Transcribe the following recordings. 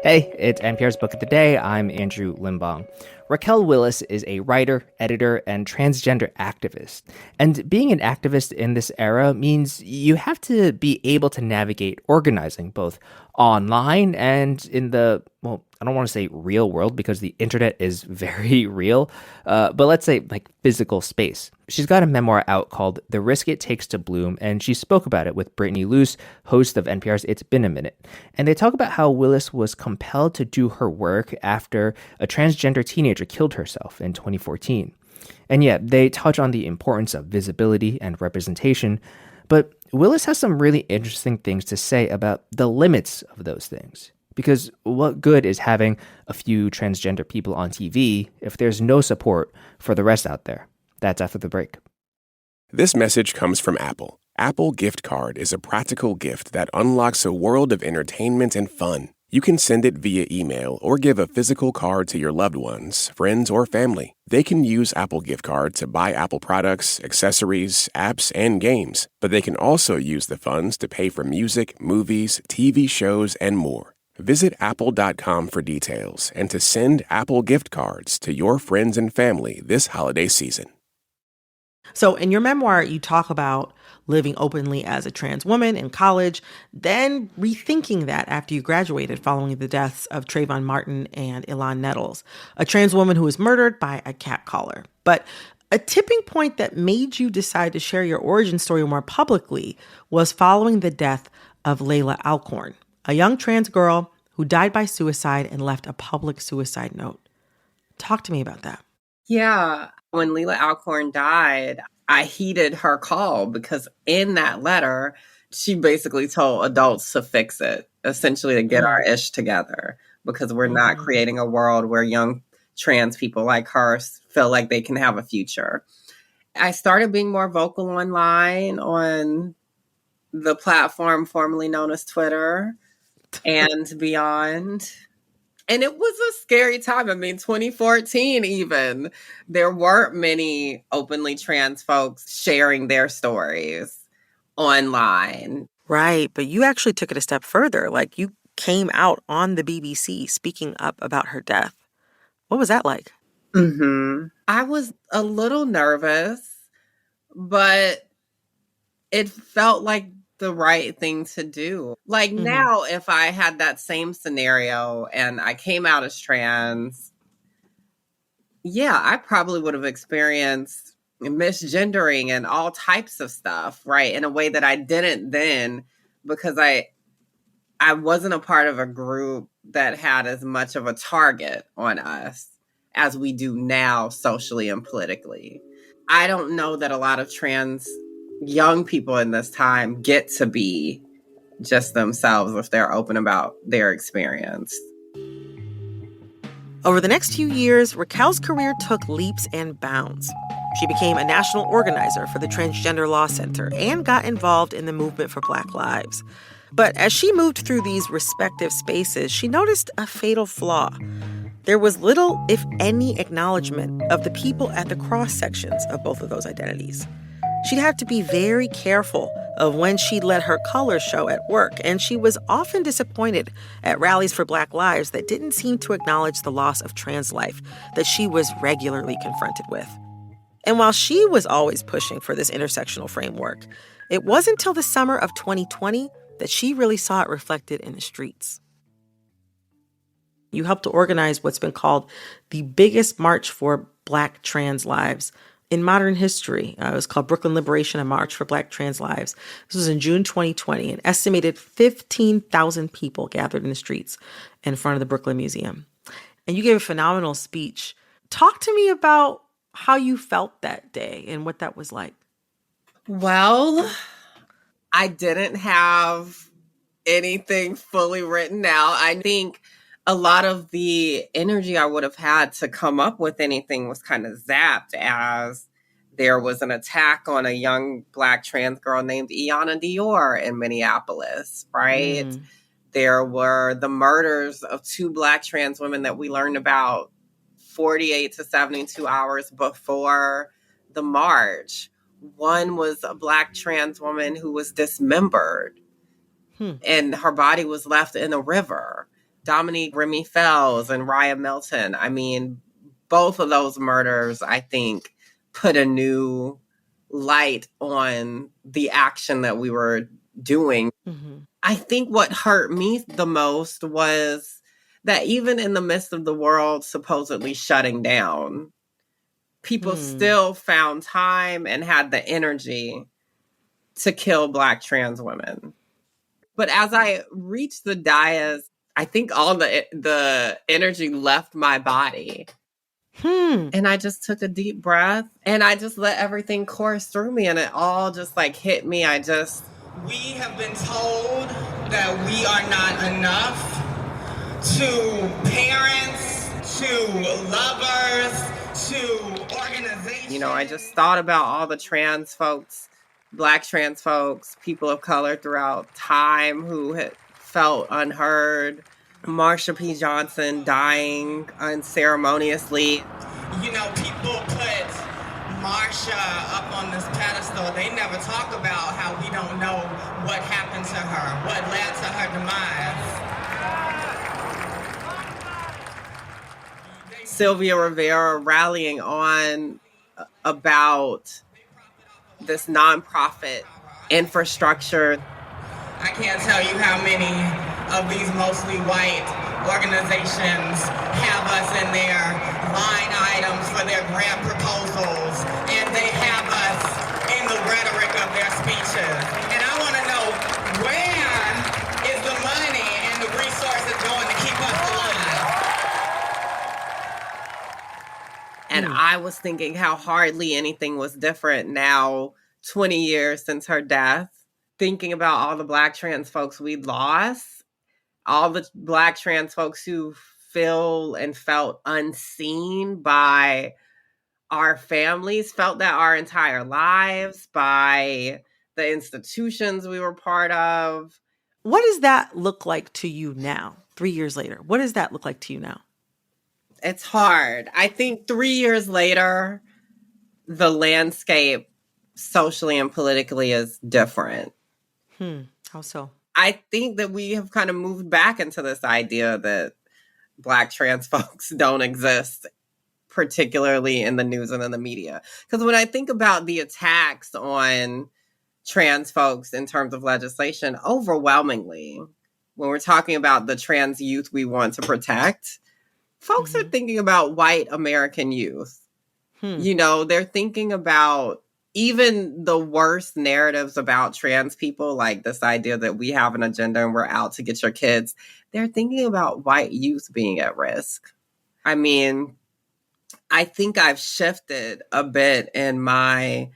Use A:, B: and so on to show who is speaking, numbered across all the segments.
A: Hey, it's NPR's Book of the Day. I'm Andrew Limbong. Raquel Willis is a writer, editor, and transgender activist. And being an activist in this era means you have to be able to navigate organizing both online and in the, well, I don't want to say real world because the internet is very real, but let's say like physical space. She's got a memoir out called The Risk It Takes to Bloom, and she spoke about it with Brittany Luse, host of NPR's It's Been a Minute. And they talk about how Willis was compelled to do her work after a transgender teenager killed herself in 2014. And yet, they touch on the importance of visibility and representation, but Willis has some really interesting things to say about the limits of those things. Because what good is having a few transgender people on TV if there's no support for the rest out there? That's after the break.
B: This message comes from Apple. Apple Gift Card is a practical gift that unlocks a world of entertainment and fun. You can send it via email or give a physical card to your loved ones, friends, or family. They can use Apple Gift Card to buy Apple products, accessories, apps, and games. But they can also use the funds to pay for music, movies, TV shows, and more. Visit apple.com for details and to send Apple Gift Cards to your friends and family this holiday season.
C: So in your memoir, you talk about living openly as a trans woman in college, then rethinking that after you graduated following the deaths of Trayvon Martin and Ilan Nettles, a trans woman who was murdered by a catcaller. But a tipping point that made you decide to share your origin story more publicly was following the death of Layla Alcorn, a young trans girl who died by suicide and left a public suicide note. Talk to me about that.
D: Yeah. When Layla Alcorn died, I heeded her call because in that letter, she basically told adults to fix it, essentially to get our ish together, because we're not creating a world where young trans people like her feel like they can have a future. I started being more vocal online on the platform formerly known as Twitter and beyond. And it was a scary time. I mean, 2014 even, there weren't many openly trans folks sharing their stories online.
C: Right, but you actually took it a step further. Like you came out on the BBC speaking up about her death. What was that like?
D: I was a little nervous, but it felt like the right thing to do. Like now, if I had that same scenario and I came out as trans, yeah, I probably would have experienced misgendering and all types of stuff, right? In a way that I didn't then, because I wasn't a part of a group that had as much of a target on us as we do now socially and politically. I don't know that a lot of trans young people in this time get to be just themselves if they're open about their experience.
C: Over the next few years, Raquel's career took leaps and bounds. She became a national organizer for the Transgender Law Center and got involved in the movement for Black Lives. But as she moved through these respective spaces, she noticed a fatal flaw. There was little, if any, acknowledgement of the people at the cross sections of both of those identities. She'd have to be very careful of when she let her color show at work, and she was often disappointed at rallies for Black lives that didn't seem to acknowledge the loss of trans life that she was regularly confronted with. And while she was always pushing for this intersectional framework, it wasn't until the summer of 2020 that she really saw it reflected in the streets. You helped to organize what's been called the biggest march for Black trans lives in modern history. It was called Brooklyn Liberation and March for Black Trans Lives. This was in June 2020. An estimated 15,000 people gathered in the streets in front of the Brooklyn Museum. And you gave a phenomenal speech. Talk to me about how you felt that day and what that was like.
D: Well, I didn't have anything fully written out. I think a lot of the energy I would have had to come up with anything was kind of zapped as there was an attack on a young Black trans girl named Iana Dior in Minneapolis, right? There were the murders of two Black trans women that we learned about 48 to 72 hours before the march. One was a Black trans woman who was dismembered and her body was left in a river. Dominique Remy Fells and Raya Milton. I mean, both of those murders, I think, put a new light on the action that we were doing.
C: Mm-hmm.
D: I think what hurt me the most was that even in the midst of the world supposedly shutting down, people still found time and had the energy to kill Black trans women. But as I reached the dais, I think all the energy left my body. And I just took a deep breath and I just let everything course through me, and it all just like hit me.
E: We have been told that we are not enough to parents, to lovers, to organizations.
D: You know, I just thought about all the trans folks, Black trans folks, people of color throughout time who had felt unheard. Marsha P. Johnson dying unceremoniously.
E: You know, people put Marsha up on this pedestal. They never talk about how we don't know what happened to her, what led to her demise.
D: Sylvia Rivera rallying on about this nonprofit infrastructure.
E: I can't tell you how many of these mostly white organizations have us in their line items for their grant proposals, and they have us in the rhetoric of their speeches. And I want to know, where is the money and the resources going to keep us alive?
D: And I was thinking how hardly anything was different now, 20 years since her death. Thinking about all the Black trans folks we lost, all the Black trans folks who feel and felt unseen by our families, felt that our entire lives, by the institutions we were part of.
C: What does that look like to you now, 3 years later? What does that look like to you now?
D: It's hard. I think 3 years later, the landscape socially and politically is different.
C: How so?
D: I think that we have kind of moved back into this idea that Black trans folks don't exist, particularly in the news and in the media. Because when I think about the attacks on trans folks in terms of legislation, overwhelmingly, when we're talking about the trans youth we want to protect, folks are thinking about white American youth. You know, they're thinking about even the worst narratives about trans people, like this idea that we have an agenda and we're out to get your kids. They're thinking about white youth being at risk. I mean, I think I've shifted a bit in my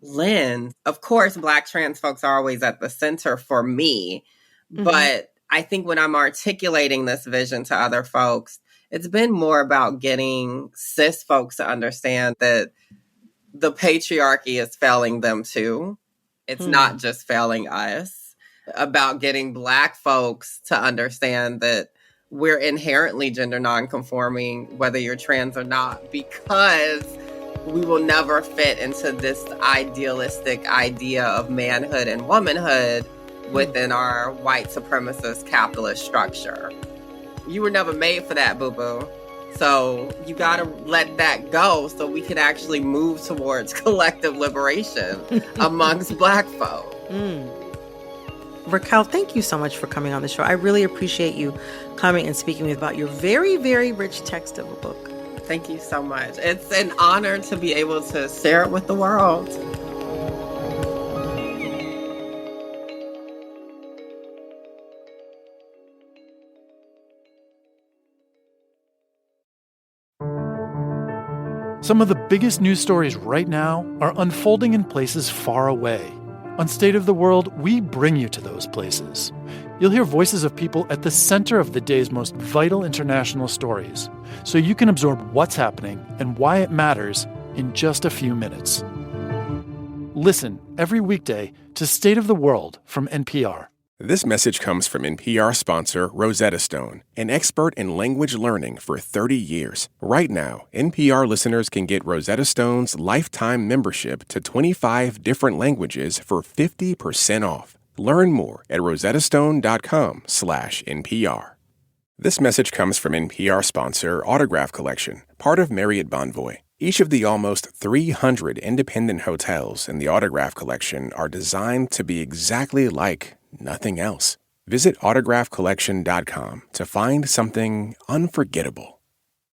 D: lens. Of course, Black trans folks are always at the center for me. But I think when I'm articulating this vision to other folks, it's been more about getting cis folks to understand that the patriarchy is failing them too. It's not just failing us. About getting Black folks to understand that we're inherently gender nonconforming, whether you're trans or not, because we will never fit into this idealistic idea of manhood and womanhood within our white supremacist capitalist structure. You were never made for that, boo-boo. So you got to let that go so we can actually move towards collective liberation amongst Black folk.
C: Raquel, thank you so much for coming on the show. I really appreciate you coming and speaking with me about your very, very rich text of a book.
D: Thank you so much. It's an honor to be able to share it with the world.
F: Some of the biggest news stories right now are unfolding in places far away. On State of the World, we bring you to those places. You'll hear voices of people at the center of the day's most vital international stories, so you can absorb what's happening and why it matters in just a few minutes. Listen every weekday to State of the World from NPR.
B: This message comes from NPR sponsor Rosetta Stone, an expert in language learning for 30 years. Right now, NPR listeners can get Rosetta Stone's lifetime membership to 25 different languages for 50% off. Learn more at rosettastone.com/NPR. This message comes from NPR sponsor Autograph Collection, part of Marriott Bonvoy. Each of the almost 300 independent hotels in the Autograph Collection are designed to be exactly like nothing else. Visit autographcollection.com to find something unforgettable.